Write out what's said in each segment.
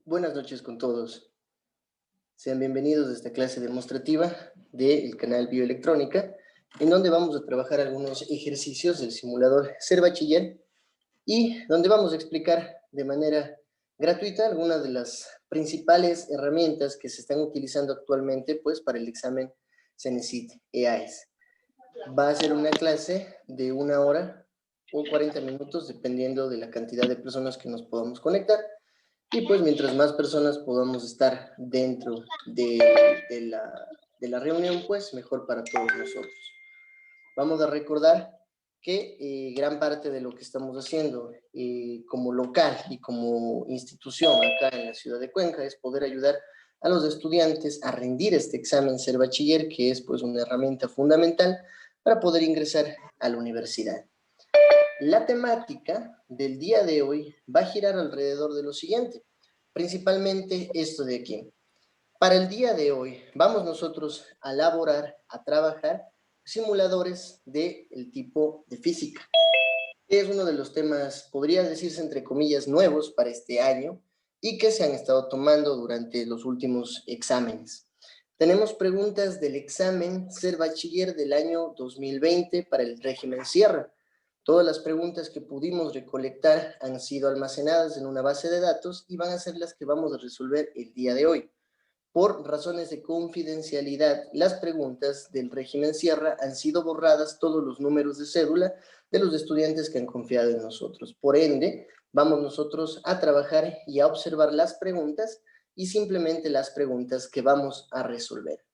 Buenas noches con todos. Sean bienvenidos a esta clase demostrativa del canal Bioelectrónica, en donde vamos a trabajar algunos ejercicios del simulador Ser Bachiller y donde vamos a explicar de manera gratuita algunas de las principales herramientas que se están utilizando actualmente pues, para el examen Cenecit EAES. Va a ser una clase de 1 hora o 40 minutos, dependiendo de la cantidad de personas que nos podamos conectar. Y pues mientras más personas podamos estar dentro de la reunión, pues mejor para todos nosotros. Vamos a recordar que gran parte de lo que estamos haciendo como local y como institución acá en la ciudad de Cuenca es poder ayudar a los estudiantes a rendir este examen Ser Bachiller, que es pues una herramienta fundamental para poder ingresar a la universidad. La temática del día de hoy va a girar alrededor de lo siguiente, principalmente esto de aquí. Para el día de hoy vamos nosotros a elaborar, a trabajar simuladores del tipo de física. Es uno de los temas, podría decirse entre comillas, nuevos para este año y que se han estado tomando durante los últimos exámenes. Tenemos preguntas del examen Ser Bachiller del año 2020 para el régimen Sierra. Todas las preguntas que pudimos recolectar han sido almacenadas en una base de datos y van a ser las que vamos a resolver el día de hoy. Por razones de confidencialidad, las preguntas del régimen Sierra han sido borradas todos los números de cédula de los estudiantes que han confiado en nosotros. Por ende, vamos nosotros a trabajar y a observar las preguntas y simplemente las preguntas que vamos a resolver.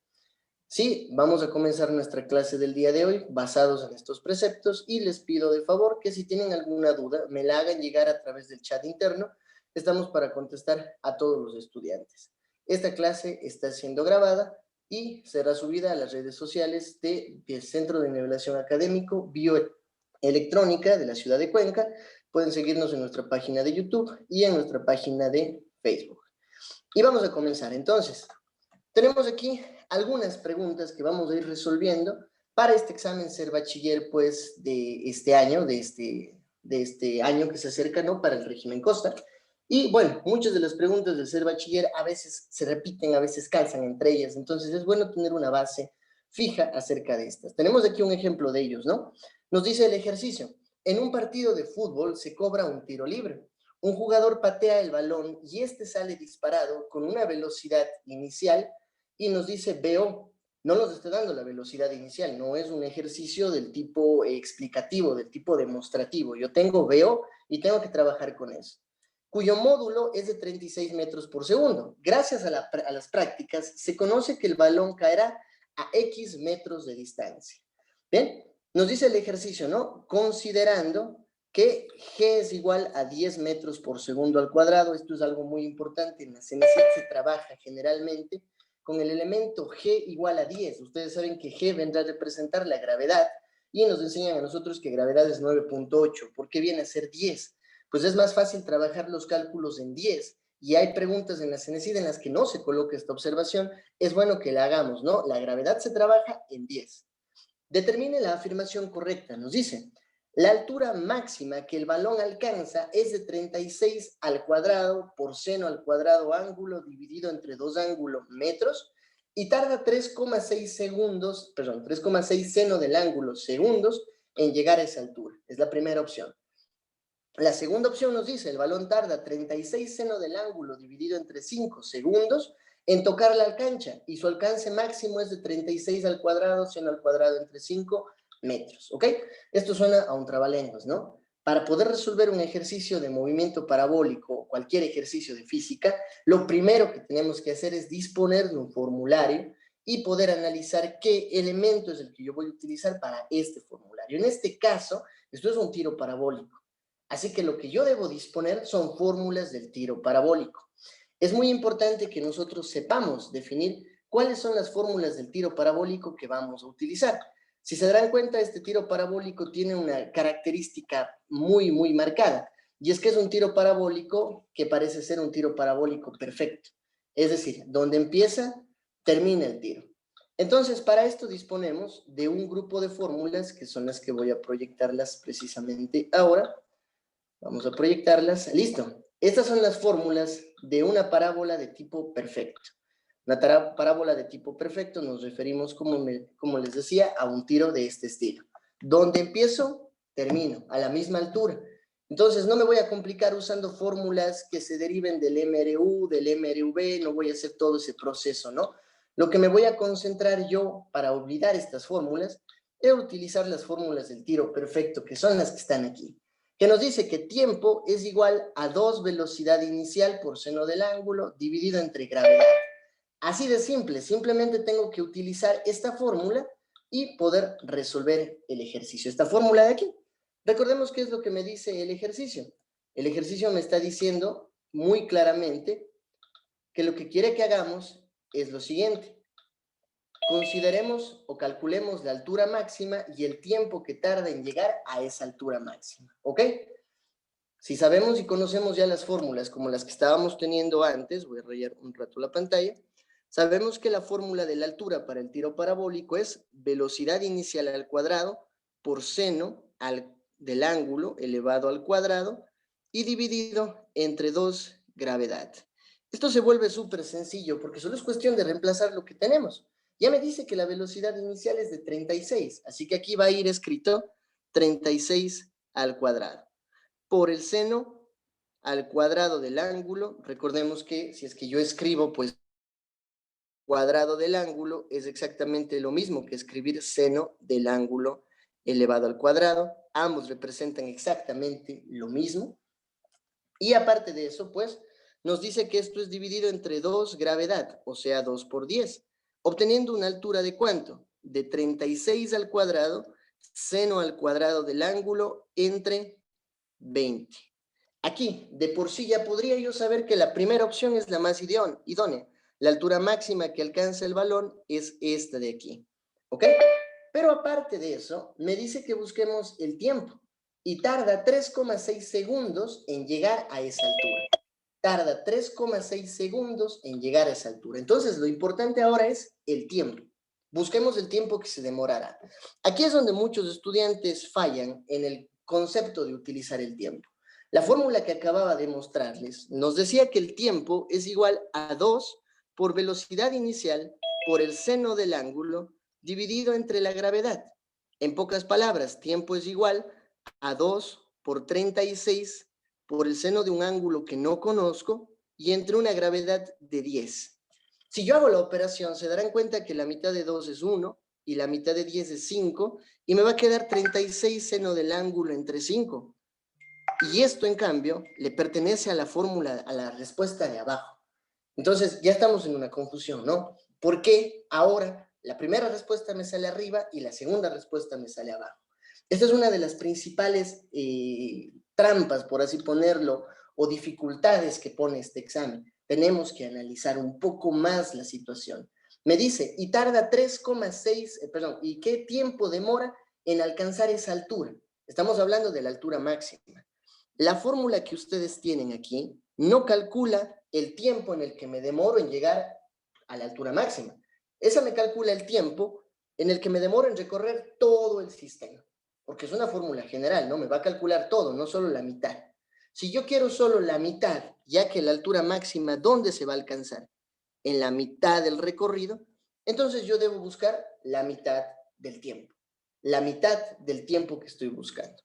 Sí, vamos a comenzar nuestra clase del día de hoy basados en estos preceptos y les pido de favor que si tienen alguna duda me la hagan llegar a través del chat interno. Estamos para contestar a todos los estudiantes. Esta clase está siendo grabada y será subida a las redes sociales del Centro de Nivelación Académico Bioelectrónica de la ciudad de Cuenca. Pueden seguirnos en nuestra página de YouTube y en nuestra página de Facebook. Y vamos a comenzar entonces. Tenemos aquí algunas preguntas que vamos a ir resolviendo para este examen Ser Bachiller, pues, de este año, de este año que se acerca, ¿no?, para el régimen Costa. Y, bueno, muchas de las preguntas del Ser Bachiller a veces se repiten, a veces calzan entre ellas, entonces es bueno tener una base fija acerca de estas. Tenemos aquí un ejemplo de ellos, ¿no? Nos dice el ejercicio: en un partido de fútbol se cobra un tiro libre. Un jugador patea el balón y este sale disparado con una velocidad inicial y nos dice BO. No nos está dando la velocidad inicial, no es un ejercicio del tipo explicativo, del tipo demostrativo. Yo tengo BO y tengo que trabajar con eso, cuyo módulo es de 36 metros por segundo. Gracias a las prácticas, se conoce que el balón caerá a X metros de distancia. Bien, nos dice el ejercicio, ¿no? Considerando que G es igual a 10 metros por segundo al cuadrado. Esto es algo muy importante. En la Cenecit se trabaja generalmente con el elemento G igual a 10. Ustedes saben que G vendrá a representar la gravedad y nos enseñan a nosotros que gravedad es 9.8. ¿Por qué viene a ser 10? Pues es más fácil trabajar los cálculos en 10. Y hay preguntas en la Cenecit en las que no se coloca esta observación. Es bueno que la hagamos, ¿no? La gravedad se trabaja en 10. Determine la afirmación correcta. Nos dice: la altura máxima que el balón alcanza es de 36 al cuadrado por seno al cuadrado ángulo dividido entre dos ángulos metros y tarda 3,6 segundos, perdón, 3,6 seno del ángulo segundos en llegar a esa altura. Es la primera opción. La segunda opción nos dice: el balón tarda 36 seno del ángulo dividido entre 5 segundos en tocar la cancha y su alcance máximo es de 36 al cuadrado seno al cuadrado entre 5 metros, ¿ok? Esto suena a un trabalenguas, ¿no? Para poder resolver un ejercicio de movimiento parabólico o cualquier ejercicio de física, lo primero que tenemos que hacer es disponer de un formulario y poder analizar qué elemento es el que yo voy a utilizar para este formulario. En este caso, esto es un tiro parabólico. Así que lo que yo debo disponer son fórmulas del tiro parabólico. Es muy importante que nosotros sepamos definir cuáles son las fórmulas del tiro parabólico que vamos a utilizar. Si se darán cuenta, este tiro parabólico tiene una característica muy, muy marcada, y es que es un tiro parabólico que parece ser un tiro parabólico perfecto. Es decir, donde empieza, termina el tiro. Entonces, para esto disponemos de un grupo de fórmulas que son las que voy a proyectarlas precisamente ahora. Vamos a proyectarlas. Listo. Estas son las fórmulas de una parábola de tipo perfecto. Una parábola de tipo perfecto nos referimos, como les decía, a un tiro de este estilo. Donde empiezo, termino, a la misma altura. Entonces, no me voy a complicar usando fórmulas que se deriven del MRU, del MRV, no voy a hacer todo ese proceso, ¿no? Lo que me voy a concentrar yo para olvidar estas fórmulas es utilizar las fórmulas del tiro perfecto, que son las que están aquí, que nos dice que tiempo es igual a 2 velocidad inicial por seno del ángulo dividido entre gravedad. Así de simple, simplemente tengo que utilizar esta fórmula y poder resolver el ejercicio. Esta fórmula de aquí. Recordemos qué es lo que me dice el ejercicio. El ejercicio me está diciendo muy claramente que lo que quiere que hagamos es lo siguiente. Consideremos o calculemos la altura máxima y el tiempo que tarda en llegar a esa altura máxima. ¿Ok? Si sabemos y conocemos ya las fórmulas como las que estábamos teniendo antes, voy a rayar un rato la pantalla, sabemos que la fórmula de la altura para el tiro parabólico es velocidad inicial al cuadrado por seno del ángulo elevado al cuadrado y dividido entre 2 gravedad. Esto se vuelve súper sencillo porque solo es cuestión de reemplazar lo que tenemos. Ya me dice que la velocidad inicial es de 36, así que aquí va a ir escrito 36 al cuadrado por el seno al cuadrado del ángulo. Recordemos que si es que yo escribo, pues cuadrado del ángulo es exactamente lo mismo que escribir seno del ángulo elevado al cuadrado. Ambos representan exactamente lo mismo. Y aparte de eso, pues, nos dice que esto es dividido entre 2 gravedad, o sea, 2 por 10, obteniendo una altura de ¿cuánto? De 36 al cuadrado, seno al cuadrado del ángulo entre 20. Aquí, de por sí, ya podría yo saber que la primera opción es la más idónea. La altura máxima que alcanza el balón es esta de aquí. ¿Ok? Pero aparte de eso, me dice que busquemos el tiempo. Y tarda 3,6 segundos en llegar a esa altura. Tarda 3,6 segundos en llegar a esa altura. Entonces, lo importante ahora es el tiempo. Busquemos el tiempo que se demorará. Aquí es donde muchos estudiantes fallan en el concepto de utilizar el tiempo. La fórmula que acababa de mostrarles nos decía que el tiempo es igual a 2 por velocidad inicial por el seno del ángulo dividido entre la gravedad. En pocas palabras, tiempo es igual a 2 por 36 por el seno de un ángulo que no conozco y entre una gravedad de 10. Si yo hago la operación, se darán cuenta que la mitad de 2 es 1 y la mitad de 10 es 5 y me va a quedar 36 seno del ángulo entre 5. Y esto, en cambio, le pertenece a la fórmula, a la respuesta de abajo. Entonces, ya estamos en una confusión, ¿no? ¿Por qué ahora la primera respuesta me sale arriba y la segunda respuesta me sale abajo? Esta es una de las principales trampas, por así ponerlo, o dificultades que pone este examen. Tenemos que analizar un poco más la situación. Me dice, y tarda 3,6, ¿y qué tiempo demora en alcanzar esa altura? Estamos hablando de la altura máxima. La fórmula que ustedes tienen aquí no calcula el tiempo en el que me demoro en llegar a la altura máxima. Esa me calcula el tiempo en el que me demoro en recorrer todo el sistema, porque es una fórmula general, ¿no? Me va a calcular todo, no solo la mitad. Si yo quiero solo la mitad, ya que la altura máxima, ¿dónde se va a alcanzar? En la mitad del recorrido, entonces yo debo buscar la mitad del tiempo. La mitad del tiempo que estoy buscando.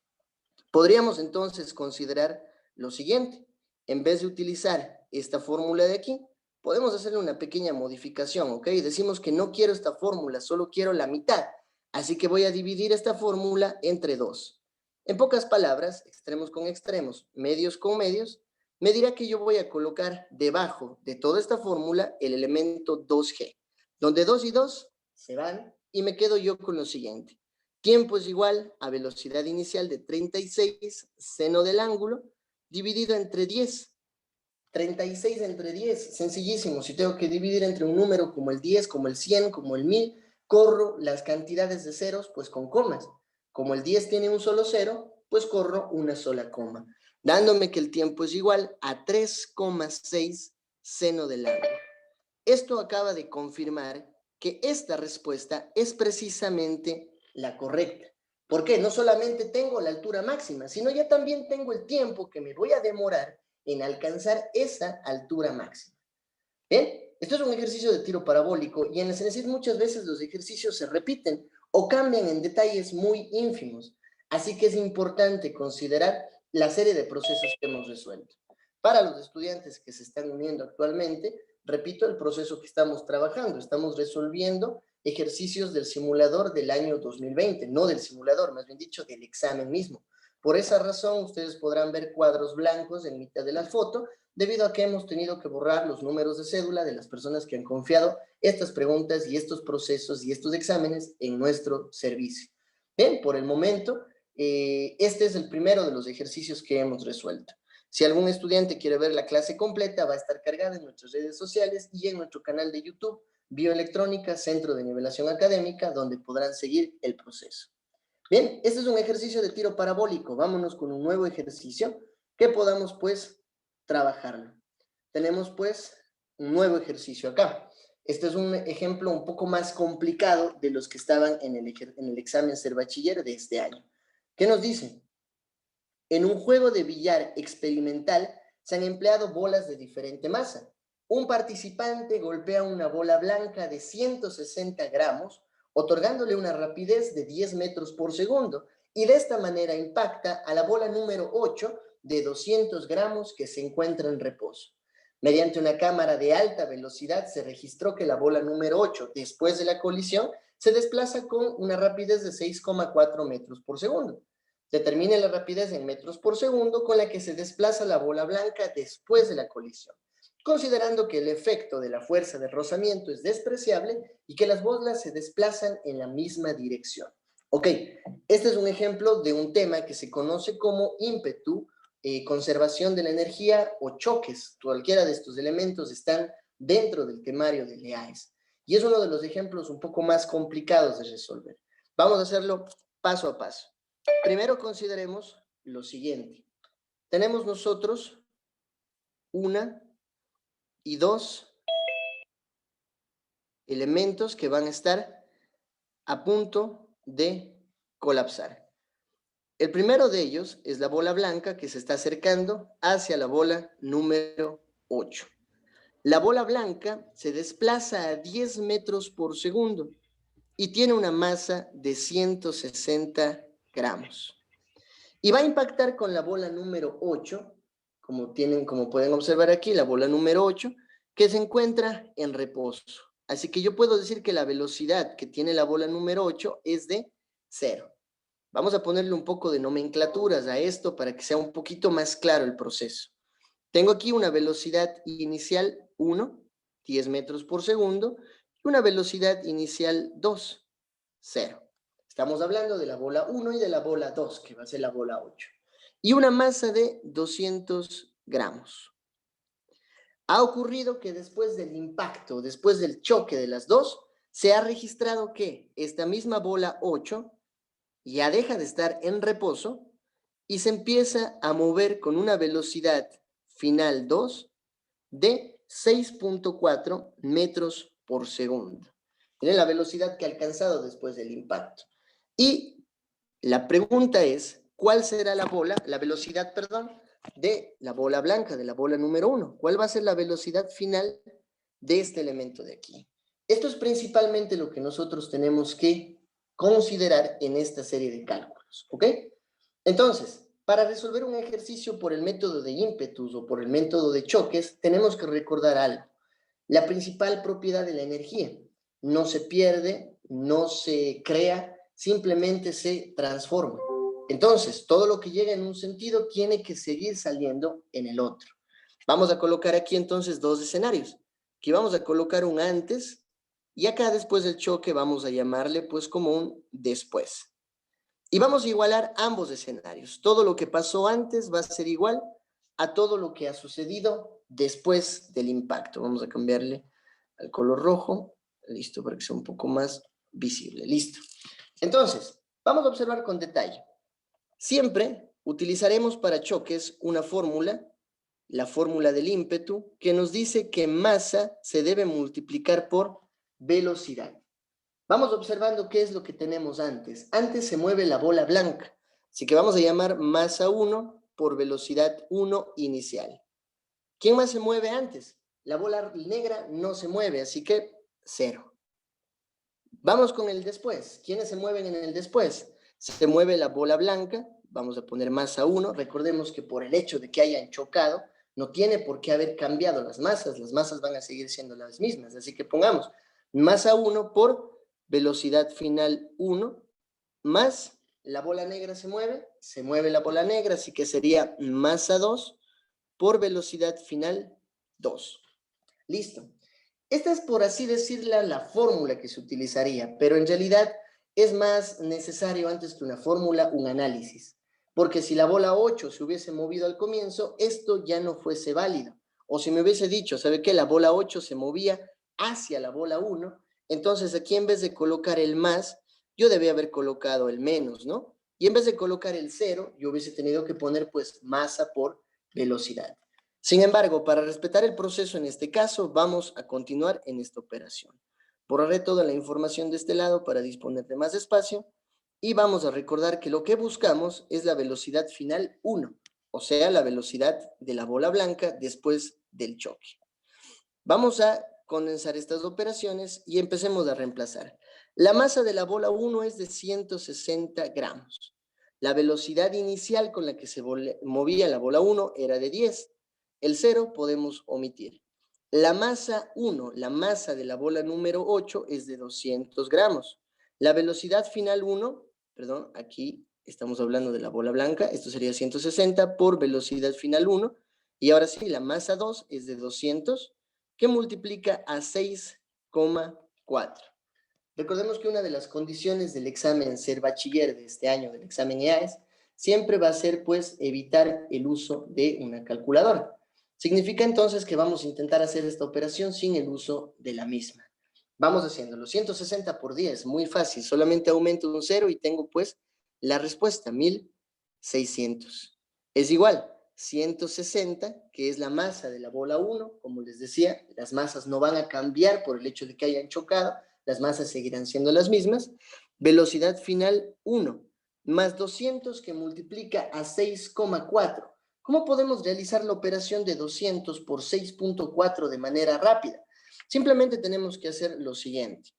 Podríamos entonces considerar lo siguiente. En vez de utilizar esta fórmula de aquí, podemos hacerle una pequeña modificación, ¿ok? Decimos que no quiero esta fórmula, solo quiero la mitad. Así que voy a dividir esta fórmula entre 2. En pocas palabras, extremos con extremos, medios con medios, me dirá que yo voy a colocar debajo de toda esta fórmula el elemento 2G, donde 2 y 2 se van y me quedo yo con lo siguiente. Tiempo es igual a velocidad inicial de 36 seno del ángulo dividido entre 10. 36 entre 10, sencillísimo. Si tengo que dividir entre un número como el 10, como el 100, como el 1000, corro las cantidades de ceros pues con comas. Como el 10 tiene un solo cero, pues corro una sola coma, dándome que el tiempo es igual a 3,6 seno del ángulo. Esto acaba de confirmar que esta respuesta es precisamente la correcta. ¿Por qué? No solamente tengo la altura máxima, sino ya también tengo el tiempo que me voy a demorar en alcanzar esa altura máxima. ¿Bien? Esto es un ejercicio de tiro parabólico y en el CENESID muchas veces los ejercicios se repiten o cambian en detalles muy ínfimos. Así que es importante considerar la serie de procesos que hemos resuelto. Para los estudiantes que se están uniendo actualmente, repito el proceso que estamos trabajando. Estamos resolviendo ejercicios del simulador del año 2020, no del simulador, más bien dicho, del examen mismo. Por esa razón, ustedes podrán ver cuadros blancos en mitad de la foto, debido a que hemos tenido que borrar los números de cédula de las personas que han confiado estas preguntas y estos procesos y estos exámenes en nuestro servicio. Bien, por el momento, este es el primero de los ejercicios que hemos resuelto. Si algún estudiante quiere ver la clase completa, va a estar cargada en nuestras redes sociales y en nuestro canal de YouTube, Bioelectrónica, Centro de Nivelación Académica, donde podrán seguir el proceso. Bien, este es un ejercicio de tiro parabólico. Vámonos con un nuevo ejercicio que podamos, pues, trabajarlo. Tenemos, pues, un nuevo ejercicio acá. Este es un ejemplo un poco más complicado de los que estaban en el examen Ser Bachiller de este año. ¿Qué nos dice? En un juego de billar experimental se han empleado bolas de diferente masa. Un participante golpea una bola blanca de 160 gramos, otorgándole una rapidez de 10 metros por segundo, y de esta manera impacta a la bola número 8 de 200 gramos que se encuentra en reposo. Mediante una cámara de alta velocidad se registró que la bola número 8, después de la colisión, se desplaza con una rapidez de 6,4 metros por segundo. Determine la rapidez en metros por segundo con la que se desplaza la bola blanca después de la colisión, considerando que el efecto de la fuerza de rozamiento es despreciable y que las bolas se desplazan en la misma dirección. Ok, este es un ejemplo de un tema que se conoce como ímpetu, conservación de la energía o choques. Cualquiera de estos elementos están dentro del temario de EAES. Y es uno de los ejemplos un poco más complicados de resolver. Vamos a hacerlo paso a paso. Primero consideremos lo siguiente. Tenemos nosotros una y dos elementos que van a estar a punto de colapsar. El primero de ellos es la bola blanca que se está acercando hacia la bola número 8. La bola blanca se desplaza a 10 metros por segundo y tiene una masa de 160 gramos. Y va a impactar con la bola número 8, como pueden observar aquí, la bola número 8, que se encuentra en reposo. Así que yo puedo decir que la velocidad que tiene la bola número 8 es de 0. Vamos a ponerle un poco de nomenclaturas a esto para que sea un poquito más claro el proceso. Tengo aquí una velocidad inicial 1, 10 metros por segundo, y una velocidad inicial 2, 0. Estamos hablando de la bola 1 y de la bola 2, que va a ser la bola 8. Y una masa de 200 gramos. Ha ocurrido que después del impacto, después del choque de las dos, se ha registrado que esta misma bola 8 ya deja de estar en reposo y se empieza a mover con una velocidad final 2 de 6,4 metros por segundo. Miren la velocidad que ha alcanzado después del impacto. Y la pregunta es, ¿cuál será la velocidad, de la bola blanca, de la bola número 1? ¿Cuál va a ser la velocidad final de este elemento de aquí? Esto es principalmente lo que nosotros tenemos que considerar en esta serie de cálculos, ¿ok? Entonces, para resolver un ejercicio por el método de ímpetus o por el método de choques, tenemos que recordar algo. La principal propiedad de la energía no se pierde, no se crea, simplemente se transforma. Entonces, todo lo que llega en un sentido tiene que seguir saliendo en el otro. Vamos a colocar aquí entonces dos escenarios. Aquí vamos a colocar un antes y acá después del choque vamos a llamarle pues como un después. Y vamos a igualar ambos escenarios. Todo lo que pasó antes va a ser igual a todo lo que ha sucedido después del impacto. Vamos a cambiarle al color rojo. Listo, para que sea un poco más visible. Listo. Entonces, vamos a observar con detalle. Siempre utilizaremos para choques una fórmula, la fórmula del ímpetu, que nos dice que masa se debe multiplicar por velocidad. Vamos observando qué es lo que tenemos antes. Antes se mueve la bola blanca, así que vamos a llamar masa 1 por velocidad 1 inicial. ¿Quién más se mueve antes? La bola negra no se mueve, así que 0. Vamos con el después. ¿Quiénes se mueven en el después? Se mueve la bola blanca, vamos a poner masa 1. Recordemos que por el hecho de que hayan chocado, no tiene por qué haber cambiado las masas van a seguir siendo las mismas. Así que pongamos masa 1 por velocidad final 1, más la bola negra se mueve la bola negra, así que sería masa 2 por velocidad final 2. Listo. Esta es, por así decirla, la fórmula que se utilizaría, pero en realidad es más necesario antes que una fórmula, un análisis. Porque si la bola 8 se hubiese movido al comienzo, esto ya no fuese válido. O si me hubiese dicho, ¿sabe qué? La bola 8 se movía hacia la bola 1, entonces aquí en vez de colocar el más, yo debía haber colocado el menos, ¿no? Y en vez de colocar el 0, yo hubiese tenido que poner pues masa por velocidad. Sin embargo, para respetar el proceso en este caso, vamos a continuar en esta operación. Borraré toda la información de este lado para disponer de más espacio y vamos a recordar que lo que buscamos es la velocidad final 1, o sea, la velocidad de la bola blanca después del choque. Vamos a condensar estas operaciones y empecemos a reemplazar. La masa de la bola 1 es de 160 gramos. La velocidad inicial con la que se movía la bola 1 era de 10. El 0 podemos omitir. La masa 1, la masa de la bola número 8 es de 200 gramos. La velocidad final 1, perdón, aquí estamos hablando de la bola blanca, esto sería 160 por velocidad final 1. Y ahora sí, la masa 2 es de 200, que multiplica a 6,4. Recordemos que una de las condiciones del examen Ser Bachiller de este año, del examen EAES, siempre va a ser pues evitar el uso de una calculadora. Significa entonces que vamos a intentar hacer esta operación sin el uso de la misma. Vamos haciéndolo. 160 por 10, muy fácil. Solamente aumento un 0 y tengo pues la respuesta, 1600. Es igual, 160, que es la masa de la bola 1. Como les decía, las masas no van a cambiar por el hecho de que hayan chocado. Las masas seguirán siendo las mismas. Velocidad final 1, más 200 que multiplica a 6,4. ¿Cómo podemos realizar la operación de 200 por 6,4 de manera rápida? Simplemente tenemos que hacer lo siguiente.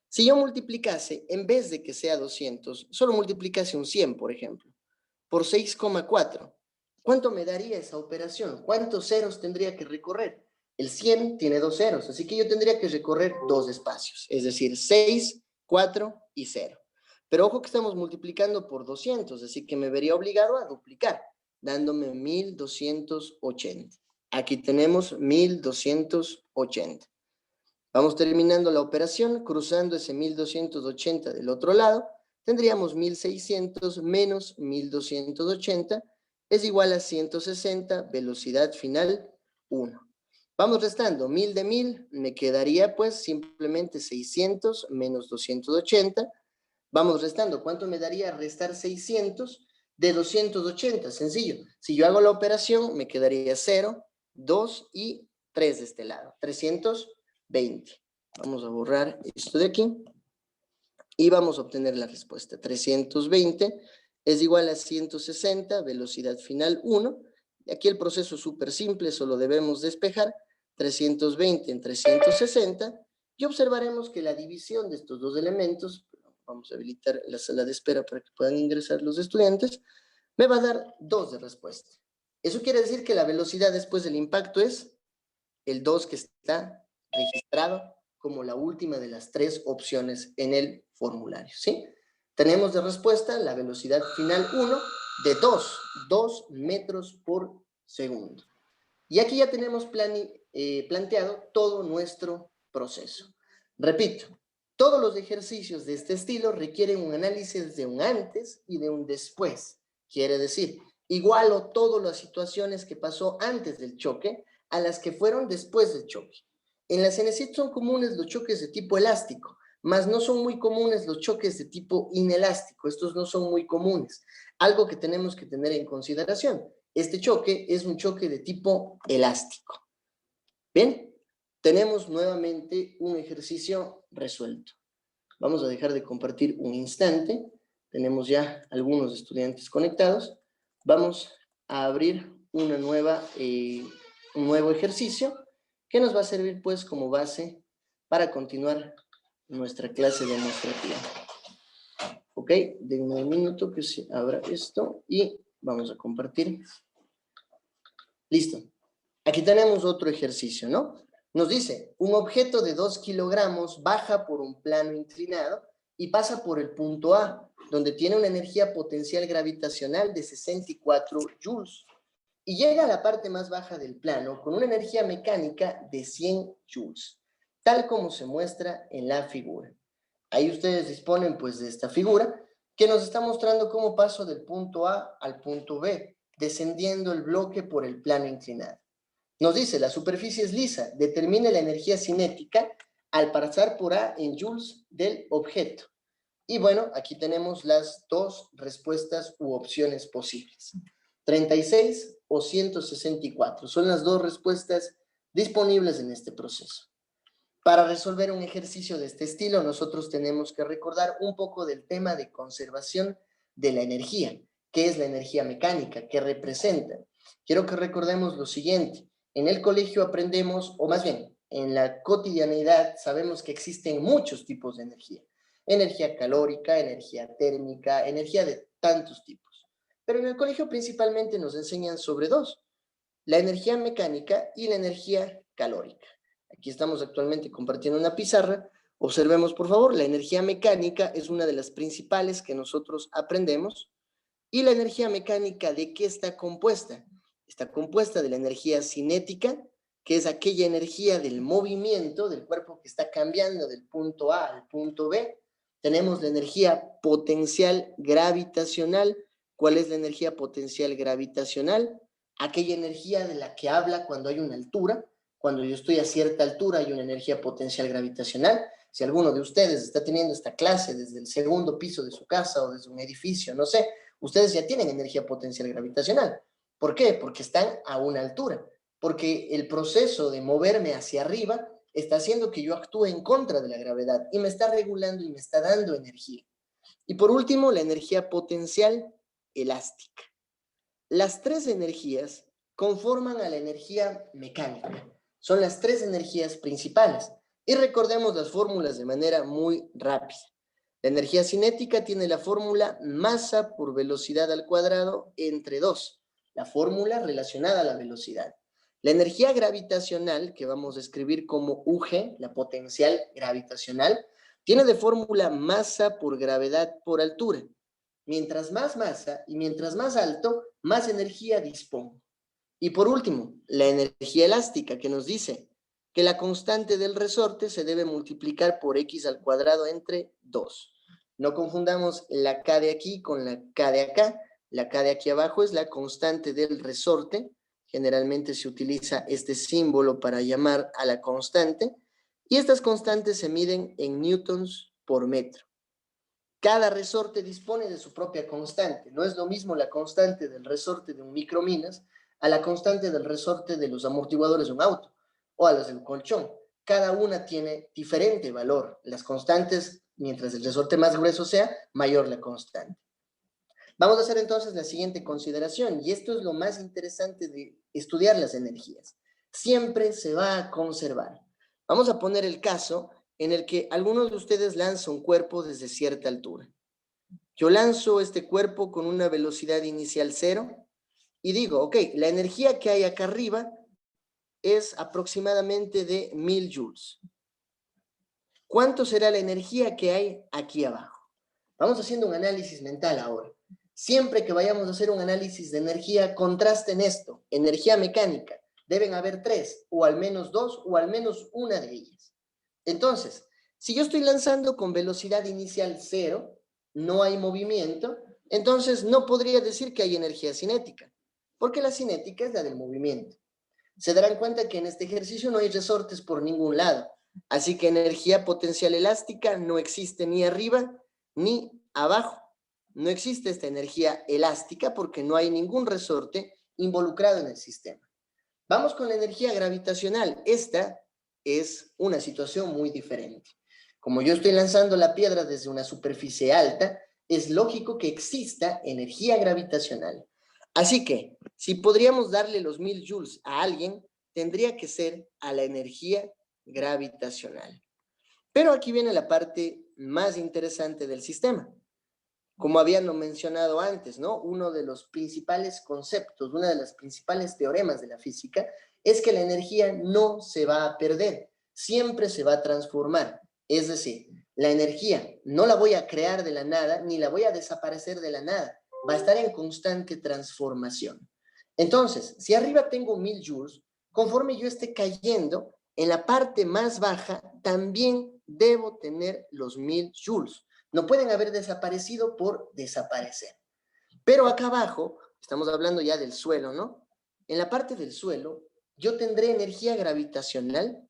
Si yo multiplicase, en vez de que sea 200, solo multiplicase un 100, por ejemplo, por 6,4, ¿cuánto me daría esa operación? ¿Cuántos ceros tendría que recorrer? El 100 tiene 2 ceros, así que yo tendría que recorrer 2 espacios, es decir, 6, 4 y 0. Pero ojo que estamos multiplicando por 200, así que me vería obligado a duplicar, dándome 1280. Aquí tenemos 1280. Vamos terminando la operación, cruzando ese 1280 del otro lado, tendríamos 1600 menos 1280 es igual a 160, velocidad final 1. Vamos restando 1000 de 1000, me quedaría pues simplemente 600 menos 280. Vamos restando, ¿cuánto me daría restar 600 de 280? Sencillo, si yo hago la operación me quedaría 0, 2 y 3 de este lado, 320. Vamos a borrar esto de aquí y vamos a obtener la respuesta. 320 es igual a 160, velocidad final 1. Y aquí el proceso es súper simple, solo debemos despejar 320 en 360 y observaremos que la división de estos dos elementos, vamos a habilitar la sala de espera para que puedan ingresar los estudiantes, me va a dar 2 de respuesta. Eso quiere decir que la velocidad después del impacto es el 2 que está registrado como la última de las 3 opciones en el formulario, ¿sí? Tenemos de respuesta la velocidad final 1 de 2 metros por segundo. Y aquí ya tenemos planteado todo nuestro proceso. Repito, todos los ejercicios de este estilo requieren un análisis de un antes y de un después. Quiere decir, igualo todas las situaciones que pasó antes del choque a las que fueron después del choque. En la CENESID son comunes los choques de tipo elástico, mas no son muy comunes los choques de tipo inelástico. Estos no son muy comunes. Algo que tenemos que tener en consideración. Este choque es un choque de tipo elástico. Bien, tenemos nuevamente un ejercicio resuelto. Vamos a dejar de compartir un instante. Tenemos ya algunos estudiantes conectados. Vamos a abrir una nueva un nuevo ejercicio que nos va a servir pues como base para continuar nuestra clase demostrativa. Ok, denme un minuto que se abra esto y vamos a compartir. Listo. Aquí tenemos otro ejercicio, ¿no? Nos dice, un objeto de 2 kilogramos baja por un plano inclinado y pasa por el punto A, donde tiene una energía potencial gravitacional de 64 joules. Y llega a la parte más baja del plano con una energía mecánica de 100 joules, tal como se muestra en la figura. Ahí ustedes disponen pues de esta figura que nos está mostrando cómo paso del punto A al punto B, descendiendo el bloque por el plano inclinado. Nos dice, la superficie es lisa, determine la energía cinética al pasar por A en joules del objeto. Y bueno, aquí tenemos las dos respuestas u opciones posibles. 36 o 164 son las dos respuestas disponibles en este proceso. Para resolver un ejercicio de este estilo, nosotros tenemos que recordar un poco del tema de conservación de la energía. ¿Qué es la energía mecánica? ¿Qué representa? Quiero que recordemos lo siguiente. En el colegio aprendemos, o más bien, en la cotidianidad sabemos que existen muchos tipos de energía. Energía calórica, energía térmica, energía de tantos tipos. Pero en el colegio principalmente nos enseñan sobre dos, la energía mecánica y la energía calórica. Aquí estamos actualmente compartiendo una pizarra. Observemos, por favor, la energía mecánica es una de las principales que nosotros aprendemos. ¿Y la energía mecánica de qué está compuesta? Está compuesta de la energía cinética, que es aquella energía del movimiento del cuerpo que está cambiando del punto A al punto B. Tenemos la energía potencial gravitacional. ¿Cuál es la energía potencial gravitacional? Aquella energía de la que habla cuando hay una altura. Cuando yo estoy a cierta altura hay una energía potencial gravitacional. Si alguno de ustedes está teniendo esta clase desde el segundo piso de su casa o desde un edificio, no sé, ustedes ya tienen energía potencial gravitacional. ¿Por qué? Porque están a una altura. Porque el proceso de moverme hacia arriba está haciendo que yo actúe en contra de la gravedad y me está regulando y me está dando energía. Y por último, la energía potencial elástica. Las tres energías conforman a la energía mecánica. Son las tres energías principales. Y recordemos las fórmulas de manera muy rápida. La energía cinética tiene la fórmula masa por velocidad al cuadrado entre 2. La fórmula relacionada a la velocidad. La energía gravitacional, que vamos a escribir como UG, la potencial gravitacional, tiene de fórmula masa por gravedad por altura. Mientras más masa y mientras más alto, más energía dispongo. Y por último, la energía elástica, que nos dice que la constante del resorte se debe multiplicar por x al cuadrado entre 2. No confundamos la k de aquí con la k de acá. La k de aquí abajo es la constante del resorte. Generalmente se utiliza este símbolo para llamar a la constante. Y estas constantes se miden en newtons por metro. Cada resorte dispone de su propia constante. No es lo mismo la constante del resorte de un microminas a la constante del resorte de los amortiguadores de un auto o a las del colchón. Cada una tiene diferente valor. Las constantes, mientras el resorte más grueso sea, mayor la constante. Vamos a hacer entonces la siguiente consideración, y esto es lo más interesante de estudiar las energías. Siempre se va a conservar. Vamos a poner el caso en el que algunos de ustedes lanzan un cuerpo desde cierta altura. Yo lanzo este cuerpo con una velocidad inicial 0 y digo, ok, la energía que hay acá arriba es aproximadamente de 1000 joules. ¿Cuánto será la energía que hay aquí abajo? Vamos haciendo un análisis mental ahora. Siempre que vayamos a hacer un análisis de energía, contrasten esto, energía mecánica. Deben haber 3, o al menos 2, o al menos una de ellas. Entonces, si yo estoy lanzando con velocidad inicial 0, no hay movimiento, entonces no podría decir que hay energía cinética, porque la cinética es la del movimiento. Se darán cuenta que en este ejercicio no hay resortes por ningún lado, así que energía potencial elástica no existe ni arriba ni abajo. No existe esta energía elástica porque no hay ningún resorte involucrado en el sistema. Vamos con la energía gravitacional. Esta es una situación muy diferente. Como yo estoy lanzando la piedra desde una superficie alta, es lógico que exista energía gravitacional. Así que, si podríamos darle los 1000 joules a alguien, tendría que ser a la energía gravitacional. Pero aquí viene la parte más interesante del sistema. Como habíamos mencionado antes, ¿no? Uno de los principales conceptos, una de las principales teoremas de la física es que la energía no se va a perder, siempre se va a transformar. Es decir, la energía no la voy a crear de la nada, ni la voy a desaparecer de la nada, va a estar en constante transformación. Entonces, si arriba tengo 1000 joules, conforme yo esté cayendo, en la parte más baja también debo tener los 1000 joules. No pueden haber desaparecido por desaparecer. Pero acá abajo, estamos hablando ya del suelo, ¿no? En la parte del suelo, yo tendré energía gravitacional.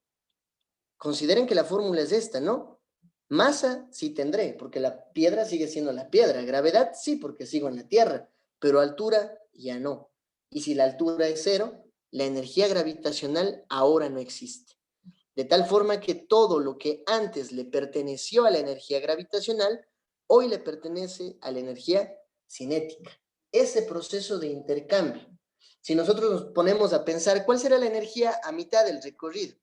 Consideren que la fórmula es esta, ¿no? Masa sí tendré, porque la piedra sigue siendo la piedra. Gravedad sí, porque sigo en la Tierra. Pero altura ya no. Y si la altura es 0, la energía gravitacional ahora no existe. De tal forma que todo lo que antes le perteneció a la energía gravitacional, hoy le pertenece a la energía cinética. Ese proceso de intercambio. Si nosotros nos ponemos a pensar, ¿cuál será la energía a mitad del recorrido?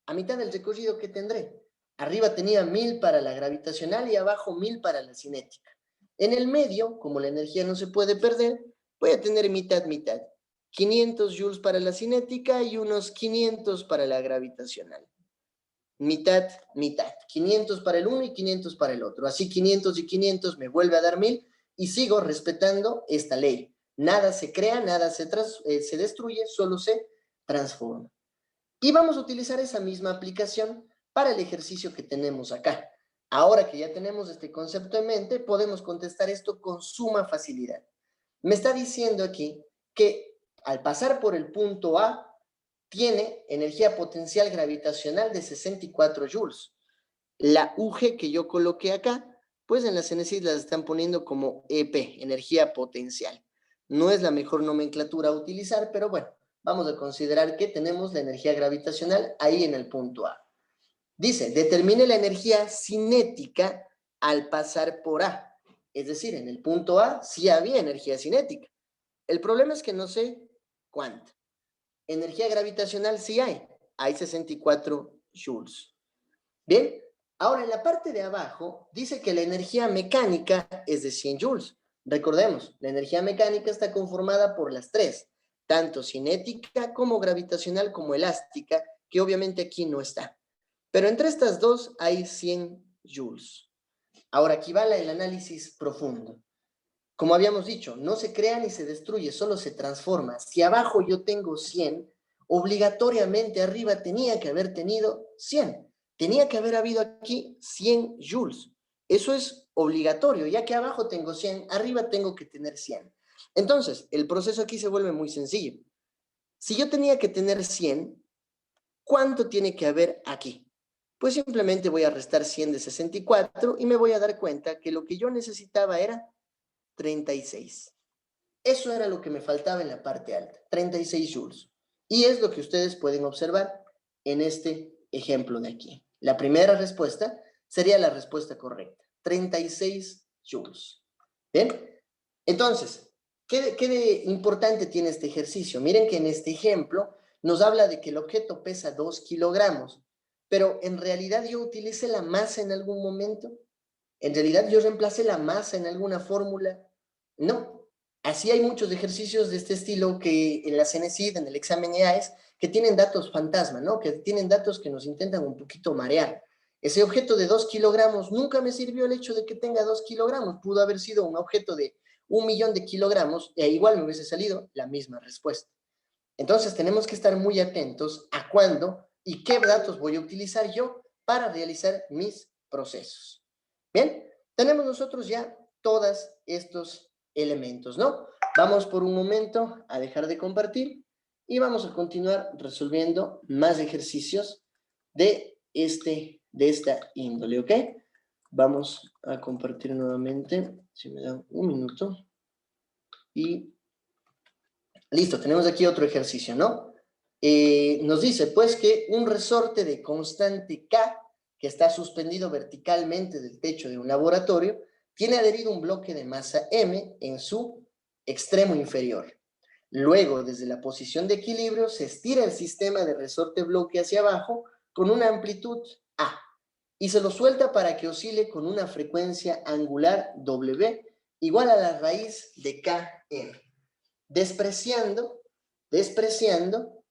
A mitad del recorrido, ¿qué tendré? Arriba tenía 1000 para la gravitacional y abajo 1000 para la cinética. En el medio, como la energía no se puede perder, voy a tener mitad. 500 joules para la cinética y unos 500 para la gravitacional. Mitad. 500 para el uno y 500 para el otro. Así 500 y 500 me vuelve a dar 1000 y sigo respetando esta ley. Nada se crea, nada se destruye, solo se transforma. Y vamos a utilizar esa misma aplicación para el ejercicio que tenemos acá. Ahora que ya tenemos este concepto en mente, podemos contestar esto con suma facilidad. Me está diciendo aquí que al pasar por el punto A, tiene energía potencial gravitacional de 64 joules. La UG que yo coloqué acá, pues en las CNCs las están poniendo como EP, energía potencial. No es la mejor nomenclatura a utilizar, pero bueno, vamos a considerar que tenemos la energía gravitacional ahí en el punto A. Dice, determine la energía cinética al pasar por A. Es decir, en el punto A sí había energía cinética. El problema es que no sé cuánta. Energía gravitacional sí hay 64 joules. Bien, ahora en la parte de abajo dice que la energía mecánica es de 100 joules. Recordemos, la energía mecánica está conformada por las tres, tanto cinética como gravitacional como elástica, que obviamente aquí no está. Pero entre estas dos hay 100 joules. Ahora aquí va el análisis profundo. Como habíamos dicho, no se crea ni se destruye, solo se transforma. Si abajo yo tengo 100, obligatoriamente arriba tenía que haber tenido 100. Tenía que haber habido aquí 100 joules. Eso es obligatorio, ya que abajo tengo 100, arriba tengo que tener 100. Entonces, el proceso aquí se vuelve muy sencillo. Si yo tenía que tener 100, ¿cuánto tiene que haber aquí? Pues simplemente voy a restar 100 de 64 y me voy a dar cuenta que lo que yo necesitaba era 36. Eso era lo que me faltaba en la parte alta, 36 joules. Y es lo que ustedes pueden observar en este ejemplo de aquí. La primera respuesta sería la respuesta correcta, 36 joules. ¿Bien? Entonces, ¿qué importante tiene este ejercicio? Miren que en este ejemplo nos habla de que el objeto pesa 2 kilogramos, pero en realidad yo utilicé la masa en algún momento. ¿En realidad yo reemplacé la masa en alguna fórmula? No. Así hay muchos ejercicios de este estilo que en la CNCID, en el examen EAES, que tienen datos fantasma, ¿no? Que tienen datos que nos intentan un poquito marear. Ese objeto de 2 kilogramos nunca me sirvió el hecho de que tenga 2 kilogramos. Pudo haber sido un objeto de 1.000.000 de kilogramos e igual me hubiese salido la misma respuesta. Entonces tenemos que estar muy atentos a cuándo y qué datos voy a utilizar yo para realizar mis procesos. Bien, tenemos nosotros ya todos estos elementos, ¿no? Vamos por un momento a dejar de compartir y vamos a continuar resolviendo más ejercicios de esta índole, ¿ok? Vamos a compartir nuevamente, si me dan un minuto. Y listo, tenemos aquí otro ejercicio, ¿no? Nos dice, pues, que un resorte de constante K, que está suspendido verticalmente del techo de un laboratorio, tiene adherido un bloque de masa M en su extremo inferior. Luego, desde la posición de equilibrio, se estira el sistema de resorte bloque hacia abajo con una amplitud A y se lo suelta para que oscile con una frecuencia angular W igual a la raíz de Km, despreciando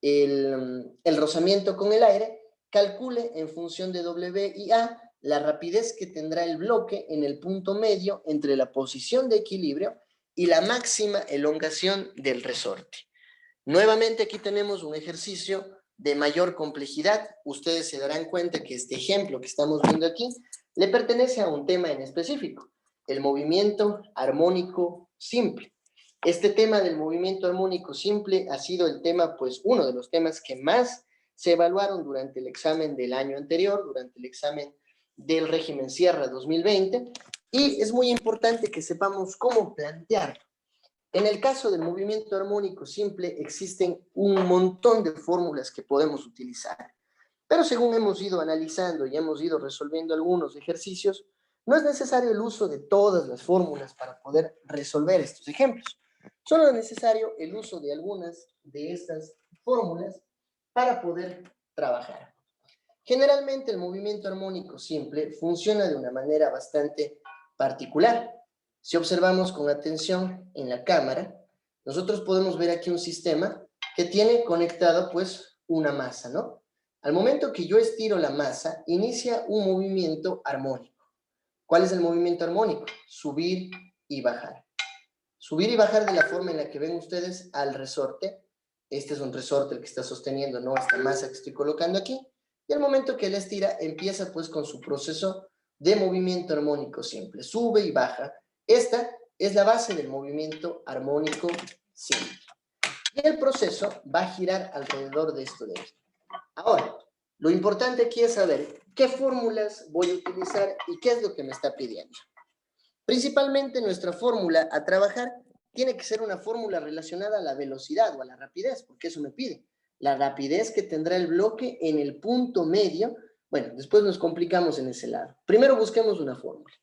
el rozamiento con el aire. Calcule en función de W y A la rapidez que tendrá el bloque en el punto medio entre la posición de equilibrio y la máxima elongación del resorte. Nuevamente aquí tenemos un ejercicio de mayor complejidad. Ustedes se darán cuenta que este ejemplo que estamos viendo aquí le pertenece a un tema en específico, el movimiento armónico simple. Este tema del movimiento armónico simple ha sido el tema, pues uno de los temas que más se evaluaron durante el examen del año anterior, durante el examen del régimen Sierra 2020, y es muy importante que sepamos cómo plantearlo. En el caso del movimiento armónico simple existen un montón de fórmulas que podemos utilizar, pero según hemos ido analizando y hemos ido resolviendo algunos ejercicios, no es necesario el uso de todas las fórmulas para poder resolver estos ejemplos. Solo es necesario el uso de algunas de estas fórmulas para poder trabajar. Generalmente el movimiento armónico simple funciona de una manera bastante particular. Si observamos con atención en la cámara, nosotros podemos ver aquí un sistema que tiene conectado pues una masa, ¿no? Al momento que yo estiro la masa, inicia un movimiento armónico. ¿Cuál es el movimiento armónico? Subir y bajar. Subir y bajar de la forma en la que ven ustedes al resorte. Este es un resorte el que está sosteniendo, ¿no?, esta masa que estoy colocando aquí. Y al momento que él estira, empieza pues con su proceso de movimiento armónico simple. Sube y baja. Esta es la base del movimiento armónico simple. Y el proceso va a girar alrededor de esto de aquí. Ahora, lo importante aquí es saber qué fórmulas voy a utilizar y qué es lo que me está pidiendo. Principalmente nuestra fórmula a trabajar tiene que ser una fórmula relacionada a la velocidad o a la rapidez, porque eso me pide. La rapidez que tendrá el bloque en el punto medio. Bueno, después nos complicamos en ese lado. Primero busquemos una fórmula.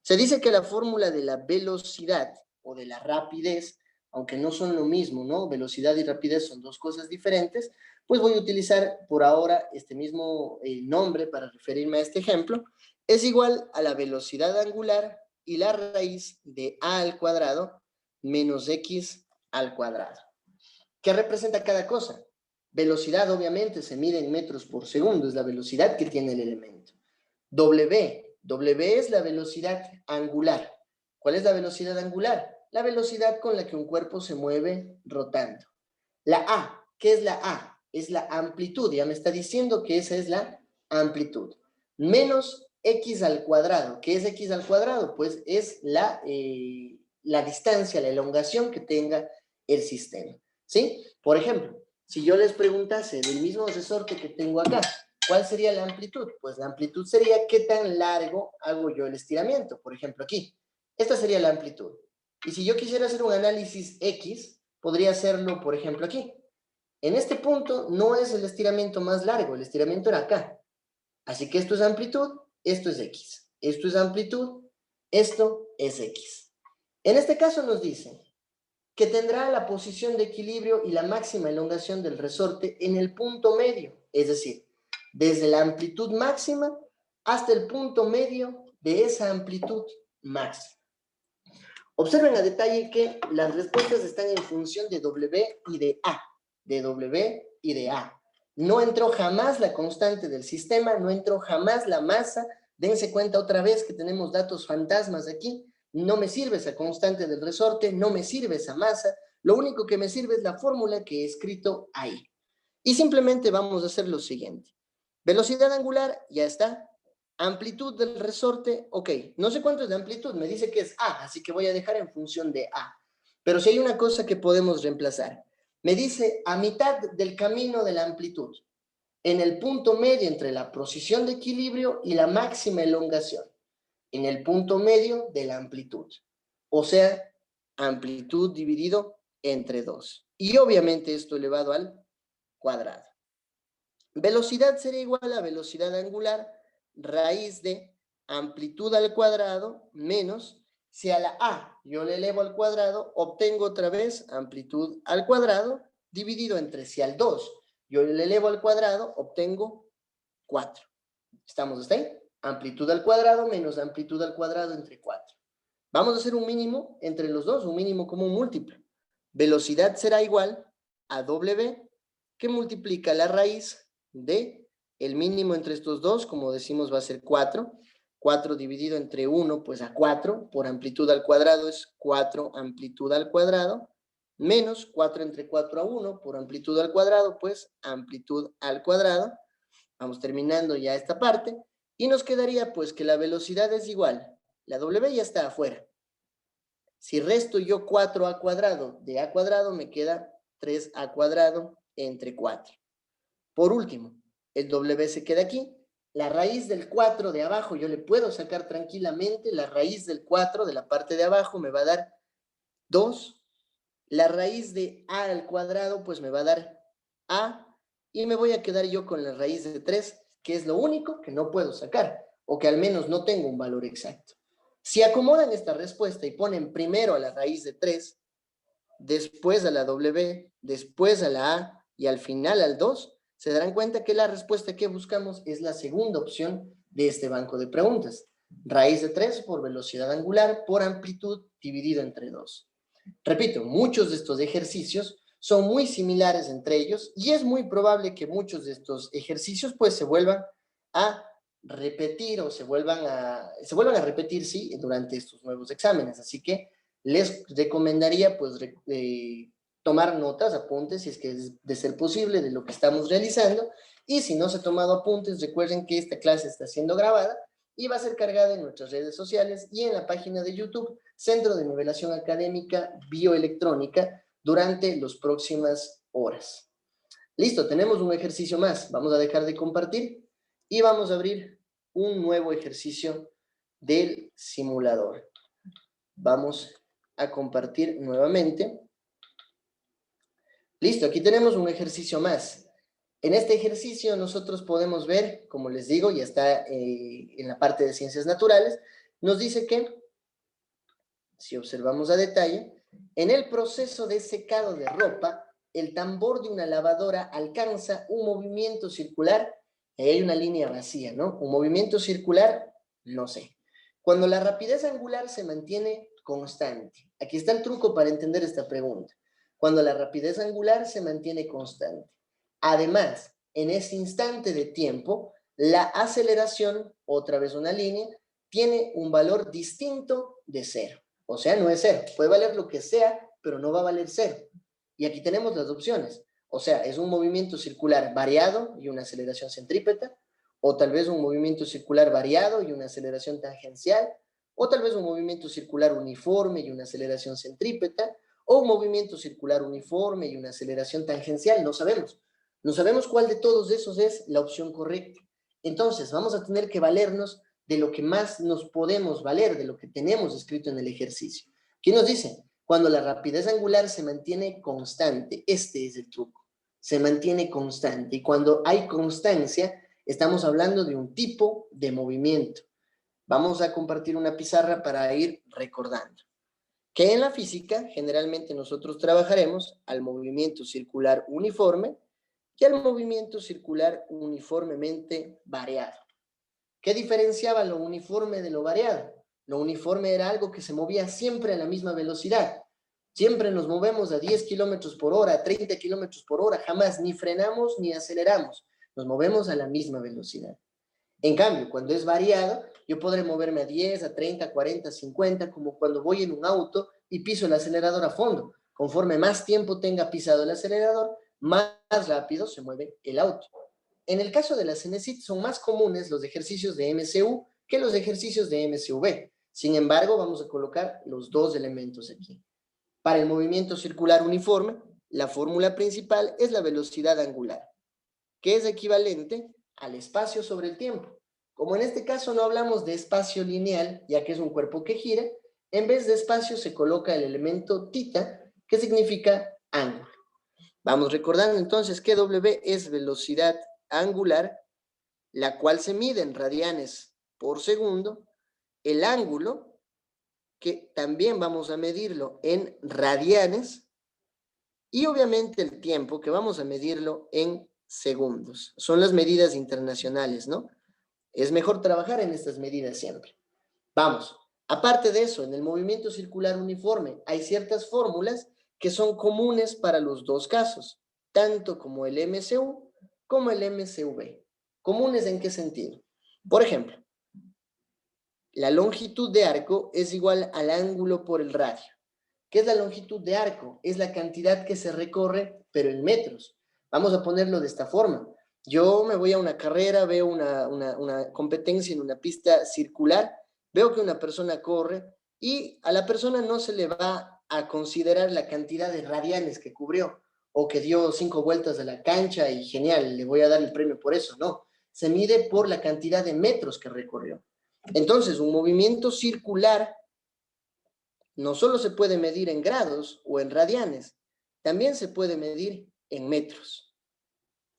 Se dice que la fórmula de la velocidad o de la rapidez, aunque no son lo mismo, ¿no? Velocidad y rapidez son dos cosas diferentes, pues voy a utilizar por ahora este mismo nombre para referirme a este ejemplo. Es igual a la velocidad angular y la raíz de a al cuadrado menos x al cuadrado. ¿Qué representa cada cosa? Velocidad obviamente se mide en metros por segundo, es la velocidad que tiene el elemento. W es la velocidad angular. ¿Cuál es la velocidad angular? La velocidad con la que un cuerpo se mueve rotando. La A, ¿qué es la A? Es la amplitud, ya me está diciendo que esa es la amplitud. Menos x al cuadrado. ¿Qué es x al cuadrado? Pues es la distancia, la elongación que tenga el sistema, ¿sí? Por ejemplo, si yo les preguntase del mismo resorte que tengo acá, ¿cuál sería la amplitud? Pues la amplitud sería qué tan largo hago yo el estiramiento. Por ejemplo, aquí. Esta sería la amplitud. Y si yo quisiera hacer un análisis X, podría hacerlo, por ejemplo, aquí. En este punto no es el estiramiento más largo, el estiramiento era acá. Así que esto es amplitud, esto es X. Esto es amplitud, esto es X. En este caso nos dice que tendrá la posición de equilibrio y la máxima elongación del resorte en el punto medio, es decir, desde la amplitud máxima hasta el punto medio de esa amplitud máxima. Observen a detalle que las respuestas están en función de W y de A, de W y de A. No entró jamás la constante del sistema, no entró jamás la masa. Dense cuenta otra vez que tenemos datos fantasmas aquí. No me sirve esa constante del resorte, no me sirve esa masa. Lo único que me sirve es la fórmula que he escrito ahí. Y simplemente vamos a hacer lo siguiente. Velocidad angular, ya está. Amplitud del resorte, ok. No sé cuánto es la amplitud, me dice que es A, así que voy a dejar en función de A. Pero si hay una cosa que podemos reemplazar. Me dice a mitad del camino de la amplitud, en el punto medio entre la posición de equilibrio y la máxima elongación, en el punto medio de la amplitud. O sea, amplitud dividido entre 2. Y obviamente esto elevado al cuadrado. Velocidad sería igual a velocidad angular raíz de amplitud al cuadrado menos Si a la A yo le elevo al cuadrado, obtengo otra vez amplitud al cuadrado dividido entre si al 2 yo le elevo al cuadrado, obtengo 4. ¿Estamos hasta ahí? Amplitud al cuadrado menos amplitud al cuadrado entre 4. Vamos a hacer un mínimo entre los dos, un mínimo común múltiplo. Velocidad será igual a W, que multiplica la raíz de el mínimo entre estos dos, como decimos va a ser 4. 4 dividido entre 1, pues a 4, por amplitud al cuadrado es 4 amplitud al cuadrado, menos 4 entre 4 a 1, por amplitud al cuadrado, pues amplitud al cuadrado. Vamos terminando ya esta parte, y nos quedaría pues que la velocidad es igual, la W ya está afuera. Si resto yo 4a cuadrado de a cuadrado, me queda 3a cuadrado entre 4. Por último, el W se queda aquí. La raíz del 4 de abajo yo le puedo sacar tranquilamente. La raíz del 4 de la parte de abajo me va a dar 2. La raíz de a al cuadrado pues me va a dar a. Y me voy a quedar yo con la raíz de 3, que es lo único que no puedo sacar, o que al menos no tengo un valor exacto. Si acomodan esta respuesta y ponen primero a la raíz de 3, después a la W, después a la A y al final al 2, se darán cuenta que la respuesta que buscamos es la segunda opción de este banco de preguntas. Raíz de 3 por velocidad angular por amplitud dividido entre 2. Repito, muchos de estos ejercicios son muy similares entre ellos y es muy probable que muchos de estos ejercicios pues se vuelvan a repetir o se vuelvan a repetir, sí, durante estos nuevos exámenes. Así que les recomendaría pues tomar notas, apuntes, si es que es de ser posible, de lo que estamos realizando. Y si no se ha tomado apuntes, recuerden que esta clase está siendo grabada y va a ser cargada en nuestras redes sociales y en la página de YouTube, Centro de Nivelación Académica Bioelectrónica, durante las próximas horas. Listo, tenemos un ejercicio más. Vamos a dejar de compartir y vamos a abrir un nuevo ejercicio del simulador. Vamos a compartir nuevamente. Listo, aquí tenemos un ejercicio más. En este ejercicio nosotros podemos ver, como les digo, ya está en la parte de ciencias naturales, nos dice que, si observamos a detalle, en el proceso de secado de ropa, el tambor de una lavadora alcanza un movimiento circular, y hay una línea vacía, ¿no? Un movimiento circular, no sé. Cuando la rapidez angular se mantiene constante. Aquí está el truco para entender esta pregunta. Cuando la rapidez angular se mantiene constante. Además, en ese instante de tiempo, la aceleración, otra vez una línea, tiene un valor distinto de 0. O sea, no es 0. Puede valer lo que sea, pero no va a valer 0. Y aquí tenemos las opciones. O sea, es un movimiento circular variado y una aceleración centrípeta, o tal vez un movimiento circular variado y una aceleración tangencial, o tal vez un movimiento circular uniforme y una aceleración centrípeta, o un movimiento circular uniforme y una aceleración tangencial. No sabemos. No sabemos cuál de todos esos es la opción correcta. Entonces, vamos a tener que valernos de lo que más nos podemos valer, de lo que tenemos escrito en el ejercicio. ¿Qué nos dice? Cuando la rapidez angular se mantiene constante, este es el truco, se mantiene constante. Y cuando hay constancia, estamos hablando de un tipo de movimiento. Vamos a compartir una pizarra para ir recordando. Que en la física, generalmente nosotros trabajaremos al movimiento circular uniforme y al movimiento circular uniformemente variado. ¿Qué diferenciaba lo uniforme de lo variado? Lo uniforme era algo que se movía siempre a la misma velocidad. Siempre nos movemos a 10 kilómetros por hora, a 30 kilómetros por hora, jamás ni frenamos ni aceleramos. Nos movemos a la misma velocidad. En cambio, cuando es variado, yo podré moverme a 10, a 30, a 40, a 50, como cuando voy en un auto y piso el acelerador a fondo. Conforme más tiempo tenga pisado el acelerador, más rápido se mueve el auto. En el caso de la CENESID son más comunes los ejercicios de MCU que los ejercicios de MCV. Sin embargo, vamos a colocar los dos elementos aquí. Para el movimiento circular uniforme, la fórmula principal es la velocidad angular, que es equivalente al espacio sobre el tiempo. Como en este caso no hablamos de espacio lineal, ya que es un cuerpo que gira, en vez de espacio se coloca el elemento θ, que significa ángulo. Vamos recordando entonces que W es velocidad angular, la cual se mide en radianes por segundo. El ángulo que también vamos a medirlo en radianes, y obviamente el tiempo, que vamos a medirlo en segundos. Son las medidas internacionales, ¿no? Es mejor trabajar en estas medidas siempre. Vamos, aparte de eso, en el movimiento circular uniforme hay ciertas fórmulas que son comunes para los dos casos, tanto como el MCU como el MCV. ¿Comunes en qué sentido? Por ejemplo, la longitud de arco es igual al ángulo por el radio. ¿Qué es la longitud de arco? Es la cantidad que se recorre, pero en metros. Vamos a ponerlo de esta forma. Yo me voy a una carrera, veo una competencia en una pista circular, veo que una persona corre y a la persona no se le va a considerar la cantidad de radianes que cubrió o que dio 5 vueltas de la cancha y genial, le voy a dar el premio por eso. No, se mide por la cantidad de metros que recorrió. Entonces, un movimiento circular no solo se puede medir en grados o en radianes, también se puede medir en metros.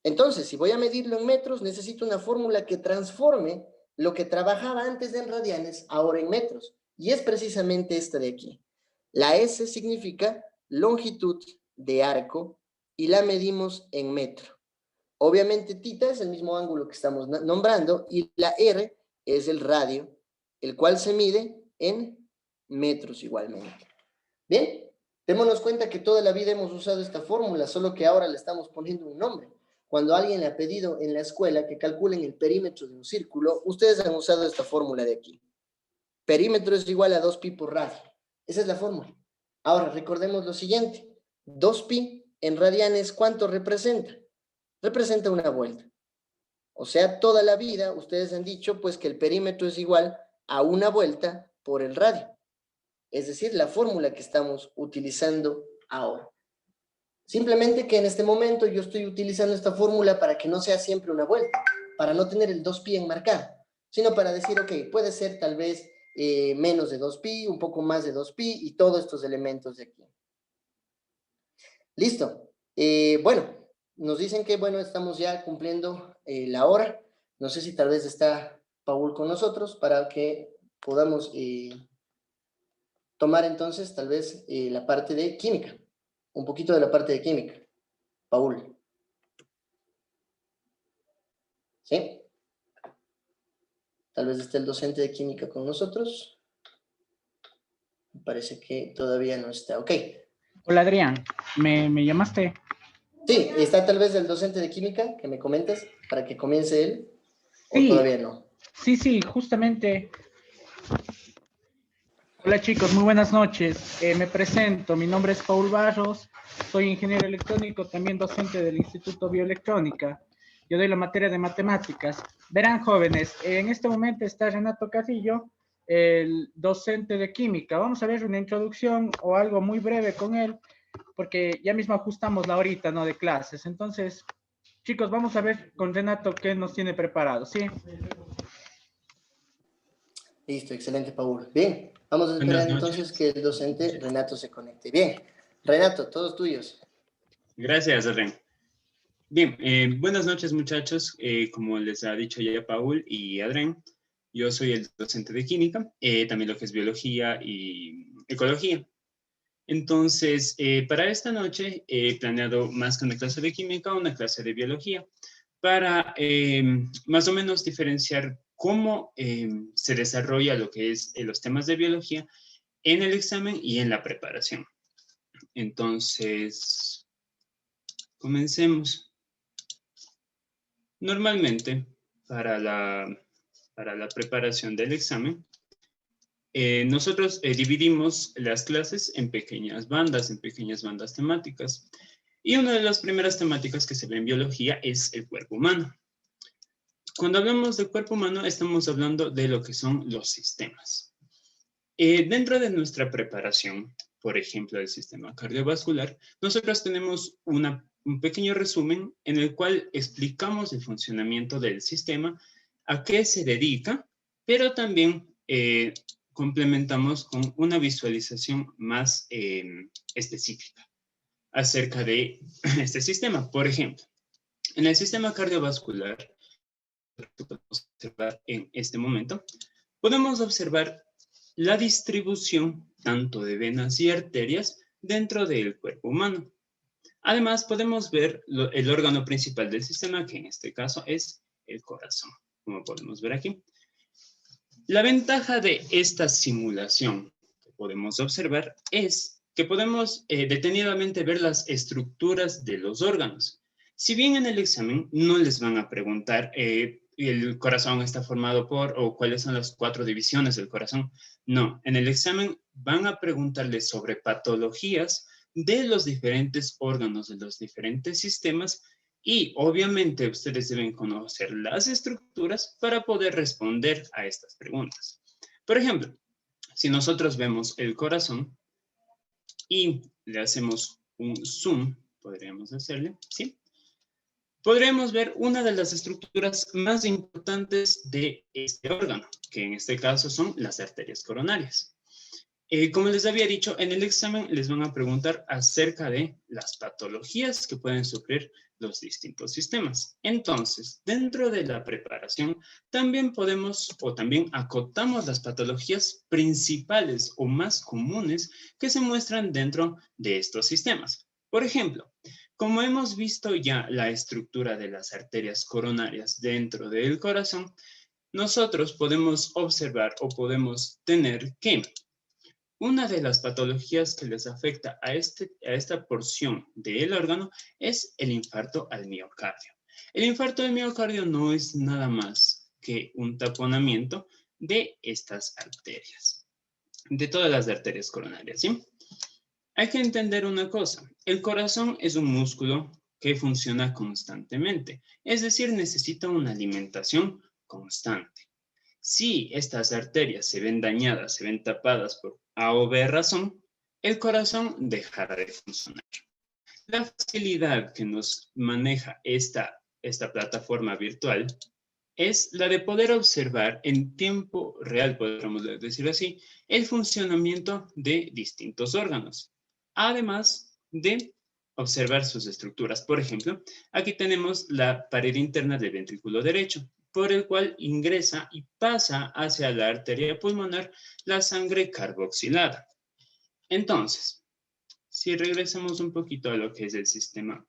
Entonces, si voy a medirlo en metros, necesito una fórmula que transforme lo que trabajaba antes en radianes, ahora en metros. Y es precisamente esta de aquí. La S significa longitud de arco y la medimos en metro. Obviamente, θ es el mismo ángulo que estamos nombrando y la R es el radio, el cual se mide en metros igualmente. Bien, démonos cuenta que toda la vida hemos usado esta fórmula, solo que ahora le estamos poniendo un nombre. Cuando alguien le ha pedido en la escuela que calculen el perímetro de un círculo, ustedes han usado esta fórmula de aquí. Perímetro es igual a 2pi por radio. Esa es la fórmula. Ahora, recordemos lo siguiente. 2pi en radianes, ¿cuánto representa? Representa una vuelta. O sea, toda la vida ustedes han dicho pues que el perímetro es igual a una vuelta por el radio. Es decir, la fórmula que estamos utilizando ahora. Simplemente que en este momento yo estoy utilizando esta fórmula para que no sea siempre una vuelta, para no tener el 2pi enmarcado, sino para decir, ok, puede ser tal vez menos de 2pi, un poco más de 2pi y todos estos elementos de aquí. Listo. Bueno, nos dicen que, bueno, estamos ya cumpliendo la hora. No sé si tal vez está Paul con nosotros para que podamos tomar entonces tal vez la parte de química, un poquito de la parte de química. Paul. ¿Sí? Tal vez esté el docente de química con nosotros. Me parece que todavía no está. Ok. Hola Adrián, ¿me llamaste? Sí, está tal vez el docente de química, que me comentes, para que comience él, o Sí, todavía no. sí, justamente. Hola chicos, muy buenas noches. Me presento, mi nombre es Paul Barros, soy ingeniero electrónico, también docente del Instituto Bioelectrónica. Yo doy la materia de matemáticas. Verán jóvenes, en este momento está Renato Carrillo, el docente de química. Vamos a ver una introducción o algo muy breve con él, porque ya mismo ajustamos la horita, ¿no?, de clases. Entonces, chicos, vamos a ver con Renato qué nos tiene preparado, ¿sí? Listo, excelente, Paul. Bien, vamos a Buenas esperar entonces noches. que el docente Renato se conecte. Bien, Renato, todos tuyos. Gracias, Ren. Bien, buenas noches, muchachos. Como les ha dicho ya Paul y Adren, yo soy el docente de química, también lo que es biología y ecología. Entonces, para esta noche he planeado más que una clase de química, una clase de biología, para más o menos diferenciar cómo se desarrolla lo que es los temas de biología en el examen y en la preparación. Entonces, comencemos. Normalmente, para la preparación del examen, nosotros dividimos las clases en pequeñas bandas temáticas. Y una de las primeras temáticas que se ve en biología es el cuerpo humano. Cuando hablamos del cuerpo humano, estamos hablando de lo que son los sistemas. Dentro de nuestra preparación, por ejemplo, del sistema cardiovascular, nosotros tenemos un pequeño resumen en el cual explicamos el funcionamiento del sistema, a qué se dedica, pero también complementamos con una visualización más específica acerca de este sistema. Por ejemplo, en el sistema cardiovascular, que podemos observar en este momento, podemos observar la distribución tanto de venas y arterias dentro del cuerpo humano. Además, podemos ver el órgano principal del sistema, que en este caso es el corazón, como podemos ver aquí. La ventaja de esta simulación que podemos observar es que podemos detenidamente ver las estructuras de los órganos. Si bien en el examen no les van a preguntar el corazón está formado por o cuáles son las 4 divisiones del corazón, no, en el examen van a preguntarles sobre patologías de los diferentes órganos, de los diferentes sistemas, y obviamente ustedes deben conocer las estructuras para poder responder a estas preguntas. Por ejemplo, si nosotros vemos el corazón y le hacemos un zoom, podríamos hacerle, ¿sí? Podremos ver una de las estructuras más importantes de este órgano, que en este caso son las arterias coronarias. Como les había dicho, en el examen les van a preguntar acerca de las patologías que pueden sufrir los distintos sistemas. Entonces, dentro de la preparación, también podemos o también acotamos las patologías principales o más comunes que se muestran dentro de estos sistemas. Por ejemplo, como hemos visto ya la estructura de las arterias coronarias dentro del corazón, nosotros podemos observar o podemos tener que una de las patologías que les afecta a esta porción del órgano es el infarto al miocardio. El infarto al miocardio no es nada más que un taponamiento de estas arterias, de todas las arterias coronarias, ¿sí? Hay que entender una cosa, el corazón es un músculo que funciona constantemente, es decir, necesita una alimentación constante. Si estas arterias se ven dañadas, se ven tapadas por A o B razón, el corazón dejará de funcionar. La facilidad que nos maneja esta plataforma virtual es la de poder observar en tiempo real, podríamos decir así, el funcionamiento de distintos órganos, además de observar sus estructuras. Por ejemplo, aquí tenemos la pared interna del ventrículo derecho, por el cual ingresa y pasa hacia la arteria pulmonar la sangre carboxilada. Entonces, si regresamos un poquito a lo que es el sistema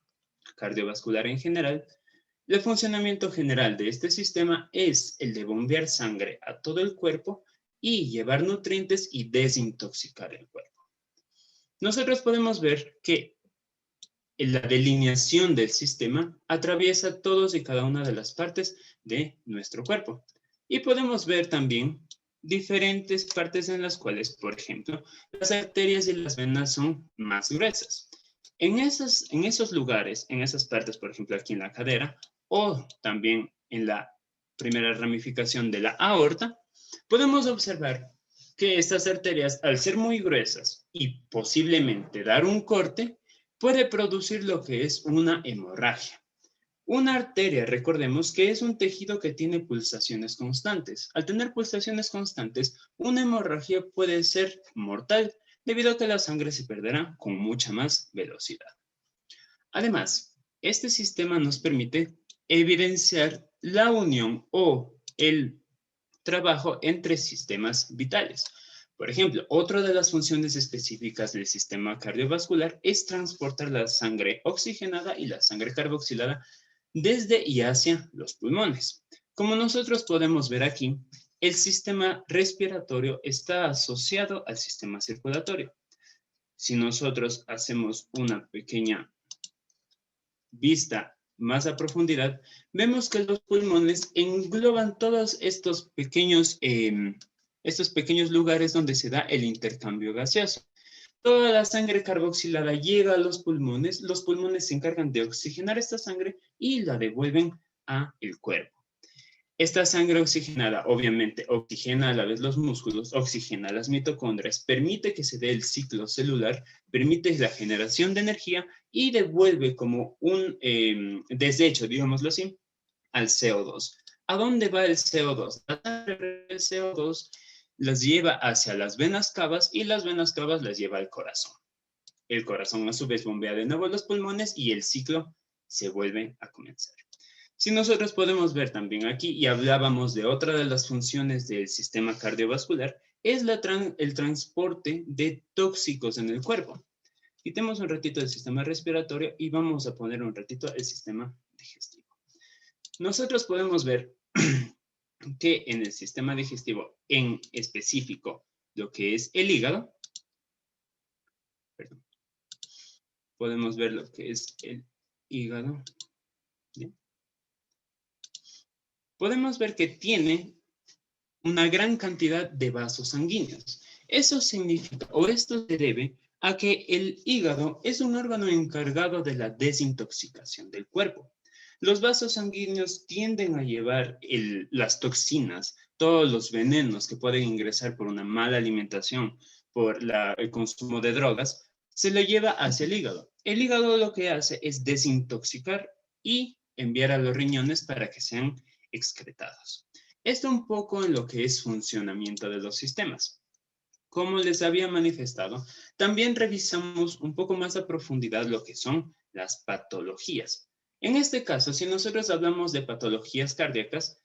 cardiovascular en general, el funcionamiento general de este sistema es el de bombear sangre a todo el cuerpo y llevar nutrientes y desintoxicar el cuerpo. Nosotros podemos ver que la delineación del sistema atraviesa todos y cada una de las partes de nuestro cuerpo. Y podemos ver también diferentes partes en las cuales, por ejemplo, las arterias y las venas son más gruesas. En esos lugares, en esas partes, por ejemplo, aquí en la cadera, o también en la primera ramificación de la aorta, podemos observar que estas arterias, al ser muy gruesas y posiblemente dar un corte, puede producir lo que es una hemorragia. Una arteria, recordemos que es un tejido que tiene pulsaciones constantes. Al tener pulsaciones constantes, una hemorragia puede ser mortal debido a que la sangre se perderá con mucha más velocidad. Además, este sistema nos permite evidenciar la unión o el trabajo entre sistemas vitales. Por ejemplo, otra de las funciones específicas del sistema cardiovascular es transportar la sangre oxigenada y la sangre carboxilada desde y hacia los pulmones. Como nosotros podemos ver aquí, el sistema respiratorio está asociado al sistema circulatorio. Si nosotros hacemos una pequeña vista más a profundidad, vemos que los pulmones engloban todos estos pequeños lugares donde se da el intercambio gaseoso. Toda la sangre carboxilada llega a los pulmones se encargan de oxigenar esta sangre y la devuelven al cuerpo. Esta sangre oxigenada obviamente oxigena a la vez los músculos, oxigena las mitocondrias, permite que se dé el ciclo celular, permite la generación de energía y devuelve como un desecho, digámoslo así, al CO2. ¿A dónde va el CO2? La sangre del CO2 las lleva hacia las venas cavas y las venas cavas las lleva al corazón. El corazón a su vez bombea de nuevo los pulmones y el ciclo se vuelve a comenzar. Si nosotros podemos ver también aquí, y hablábamos de otra de las funciones del sistema cardiovascular, es el transporte de tóxicos en el cuerpo. Quitemos un ratito el sistema respiratorio y vamos a poner un ratito el sistema digestivo. Nosotros podemos ver que en el sistema digestivo, en específico, lo que es el hígado, perdón, podemos ver lo que es el hígado. ¿Bien? Podemos ver que tiene una gran cantidad de vasos sanguíneos. Eso significa, o esto se debe a que el hígado es un órgano encargado de la desintoxicación del cuerpo. Los vasos sanguíneos tienden a llevar las toxinas, todos los venenos que pueden ingresar por una mala alimentación, por el consumo de drogas, se lo lleva hacia el hígado. El hígado lo que hace es desintoxicar y enviar a los riñones para que sean excretados. Esto un poco en lo que es funcionamiento de los sistemas. Como les había manifestado, también revisamos un poco más a profundidad lo que son las patologías. En este caso, si nosotros hablamos de patologías cardíacas,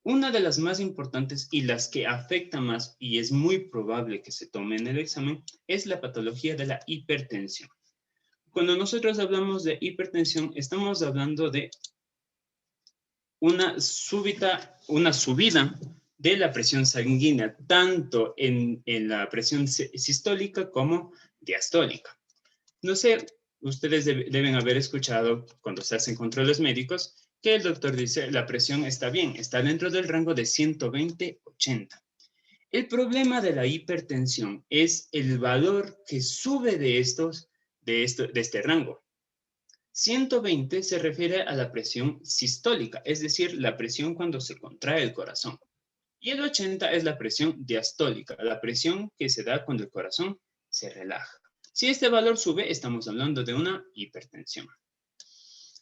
una de las más importantes y las que afecta más, y es muy probable que se tome en el examen, es la patología de la hipertensión. Cuando nosotros hablamos de hipertensión, estamos hablando de una subida de la presión sanguínea, tanto en la presión sistólica como diastólica. No sé, ustedes deben haber escuchado cuando se hacen controles médicos que el doctor dice la presión está bien, está dentro del rango de 120-80. El problema de la hipertensión es el valor que sube de este rango. 120 se refiere a la presión sistólica, es decir, la presión cuando se contrae el corazón. Y el 80 es la presión diastólica, la presión que se da cuando el corazón se relaja. Si este valor sube, estamos hablando de una hipertensión.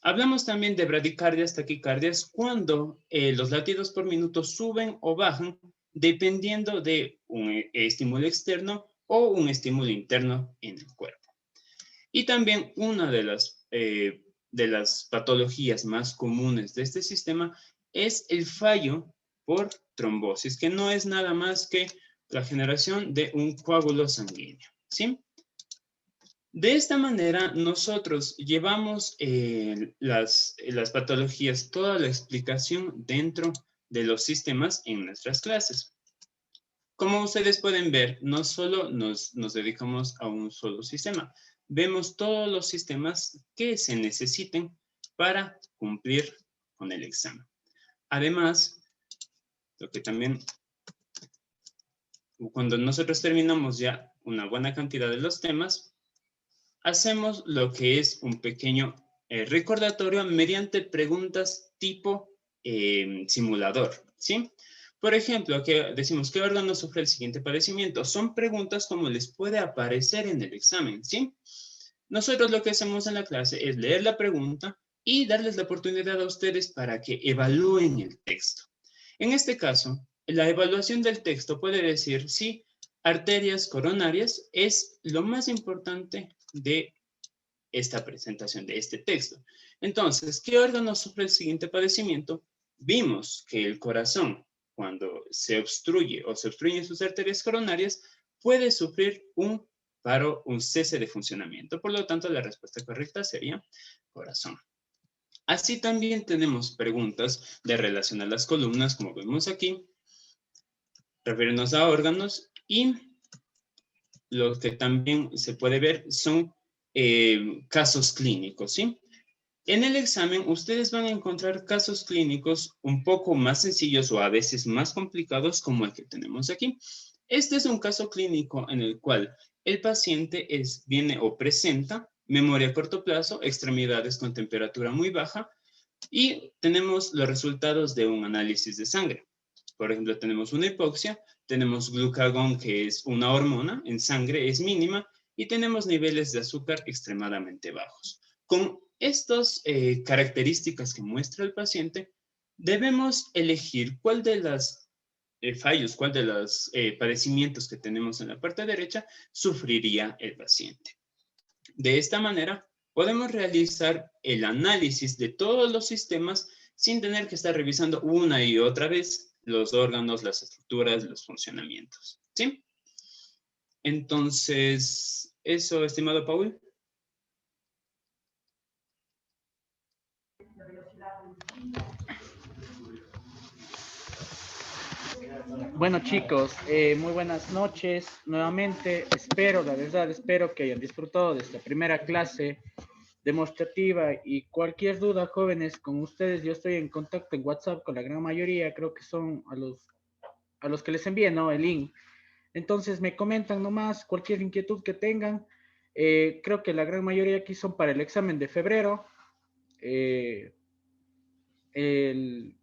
Hablamos también de bradicardias, taquicardias, cuando los latidos por minuto suben o bajan dependiendo de un estímulo externo o un estímulo interno en el cuerpo. Y también una de las patologías más comunes de este sistema es el fallo por trombosis, que no es nada más que la generación de un coágulo sanguíneo, ¿sí? De esta manera, nosotros llevamos las patologías, toda la explicación dentro de los sistemas en nuestras clases. Como ustedes pueden ver, no solo nos dedicamos a un solo sistema, vemos todos los sistemas que se necesiten para cumplir con el examen. Además, lo que también, cuando nosotros terminamos ya una buena cantidad de los temas, hacemos lo que es un pequeño recordatorio mediante preguntas tipo simulador, ¿sí? Por ejemplo, que decimos, ¿qué órgano sufre el siguiente padecimiento? Son preguntas como les puede aparecer en el examen, ¿sí? Nosotros lo que hacemos en la clase es leer la pregunta y darles la oportunidad a ustedes para que evalúen el texto. En este caso, la evaluación del texto puede decir si arterias coronarias es lo más importante de esta presentación, de este texto. Entonces, ¿qué órgano sufre el siguiente padecimiento? Vimos que el corazón, cuando se obstruye o se obstruyen sus arterias coronarias, puede sufrir un paro, un cese de funcionamiento. Por lo tanto, la respuesta correcta sería corazón. Así también tenemos preguntas de relación a las columnas, como vemos aquí, referirnos a órganos, y lo que también se puede ver son casos clínicos, ¿sí? En el examen, ustedes van a encontrar casos clínicos un poco más sencillos o a veces más complicados como el que tenemos aquí. Este es un caso clínico en el cual el paciente viene o presenta memoria a corto plazo, extremidades con temperatura muy baja, y tenemos los resultados de un análisis de sangre. Por ejemplo, tenemos una hipoxia, tenemos glucagón, que es una hormona en sangre, es mínima, y tenemos niveles de azúcar extremadamente bajos. Con estas características que muestra el paciente, debemos elegir cuál de las fallos, cuál de los padecimientos que tenemos en la parte derecha sufriría el paciente. De esta manera, podemos realizar el análisis de todos los sistemas sin tener que estar revisando una y otra vez los órganos, las estructuras, los funcionamientos. ¿Sí? Entonces, eso, estimado Paul. Bueno chicos, muy buenas noches. Nuevamente espero, la verdad, espero que hayan disfrutado de esta primera clase demostrativa y cualquier duda, jóvenes, con ustedes yo estoy en contacto en WhatsApp con la gran mayoría, creo que son a los que les envié, ¿no? El link. Entonces me comentan nomás cualquier inquietud que tengan. Creo que la gran mayoría aquí son para el examen de febrero. Eh,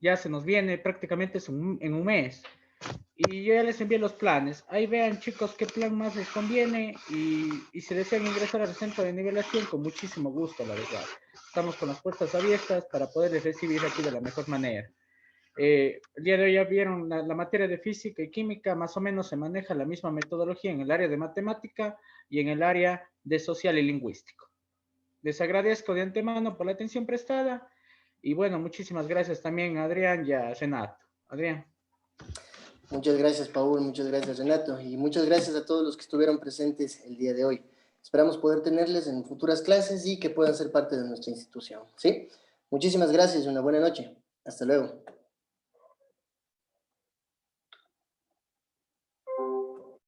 ya se nos viene, prácticamente es en un mes. Y yo ya les envié los planes. Ahí vean, chicos, qué plan más les conviene y si desean ingresar al centro de nivelación, con muchísimo gusto, la verdad. Estamos con las puertas abiertas para poderles recibir aquí de la mejor manera. El día de hoy ya vieron la materia de física y química, más o menos se maneja la misma metodología en el área de matemática y en el área de social y lingüístico. Les agradezco de antemano por la atención prestada y bueno, muchísimas gracias también a Adrián y a Renato. Adrián. Muchas gracias, Paul, muchas gracias, Renato, y muchas gracias a todos los que estuvieron presentes el día de hoy. Esperamos poder tenerles en futuras clases y que puedan ser parte de nuestra institución, ¿sí? Muchísimas gracias y una buena noche. Hasta luego.